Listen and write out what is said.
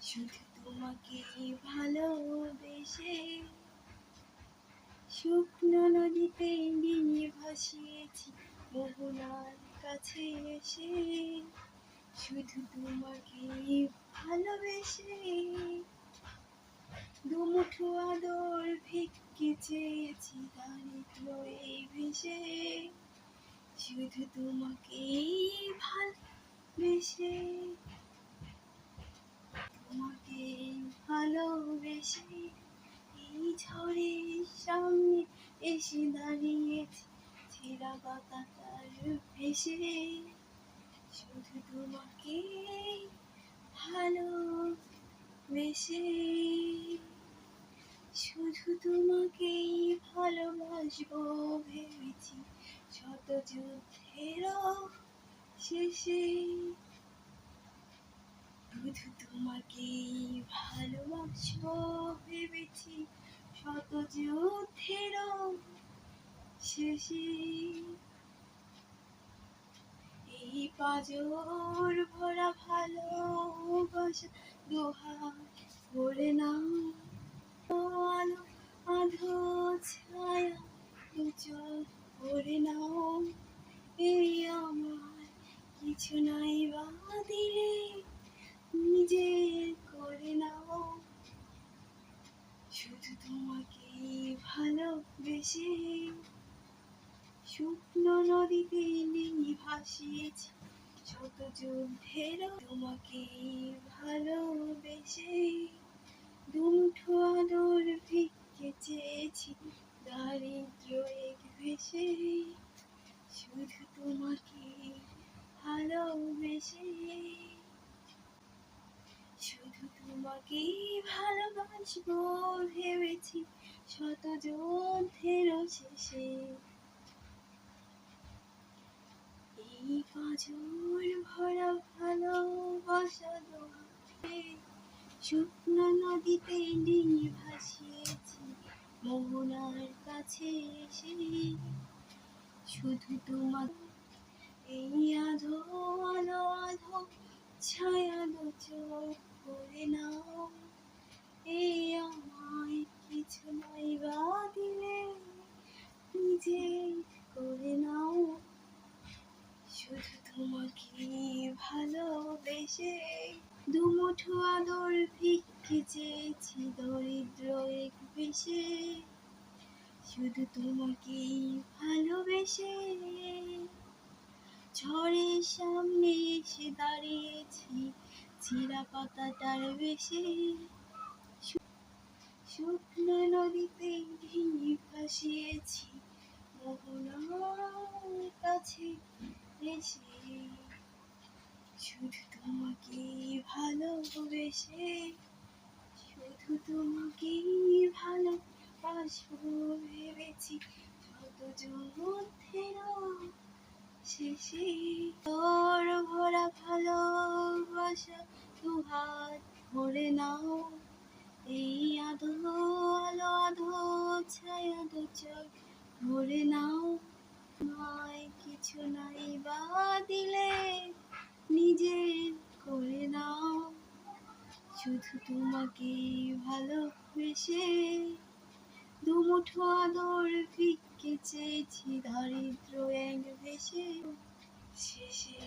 শুধু তোমাকে ভালোবেসে শুকনো নদীতে ডিঙি ভাসিয়েছি মোহনার কাছে এসে। শুধু তোমাকে ভালোবেসে দুমুঠো আদর ভিক্ষে চেয়েছি দারিদ্র এই ভেসে। শুধু তোমাকে ভালোবেসে তোমাকে ভালোবেসে এই ঝড়ের সামনে এসে দাঁড়িয়েছি ছেঁড়া পাতাটার ভেসে। শুধু তোমাকে ভালোবেসে শুধু তোমাকেই ভালোবাসবো ভেবেছি শত যুদ্ধেরও শেষে। শুধু তোমাকেই ভালোবাসবো ভেবেছি শত যুদ্ধেরও শেষে। এই পাঁজর ভরা ভালোবাসা দুহাত ভরে নাও। আলো আধো ছায়া দু চোখ ভরে নাও। এই আমার কিছু নাই বা দিলে নিজের করে নাও। শুধু তোমাকে ভালোবেসে শুকনো নদীতে ডিঙি ভাসিয়েছি শত যুদ্ধেরও। তোমাকে ভালোবেসে দুমুঠো আদর ভিক্ষে চেয়েছি দারিদ্র এক ভেসে। শুধু তোমাকে ভালোবেসে শুধু তোমাকেই ভালোবাসবো ভেবেছি শত যুদ্ধেরও শেষে। এই পাঁজর ভরা ভালোবাসা দুহাতে শুকনো নদীতে ডিঙি ভাসিয়েছি মোহনার কাছে এসে। শুধু তোমাকে এই আধো আলো আধো ছায়া দু চোখ করে নাও। এই আমায় কিছু নাই বা দিলে নিজে করে নাও। শুধু তোমাকে ভালোবেসে দুমুঠো আদর ভিক্ষে চেয়েছি দরিদ্র এক ভেসে। শুধু তোমাকে ভালোবেসে ঝড়ের সামনে এসে দাঁড়িয়েছি ছেঁড়া পাতাটার ভেসে। শুকনো নদীতে ডিঙি ভাসিয়েছি মোহনার কাছে এসে। শুধু তোমাকে ভালোবেসে শুধু তোমাকেই ভালোবাসবো ভেবেছি শত যুদ্ধেরও শেষে। তোর ভরা ভালোবাসা দুহাত ভরে নাও। এই আধো আলো আধো ছায়া দু চোখ ভরে নাও। আমায় কিছু নাই বা দিলে নিজের করে নাও। শুধু তোমাকে ভালোবেসে দুমুঠো আদর ভিক্ষে চেয়েছি দারিদ্র এক ভেসে শেষে।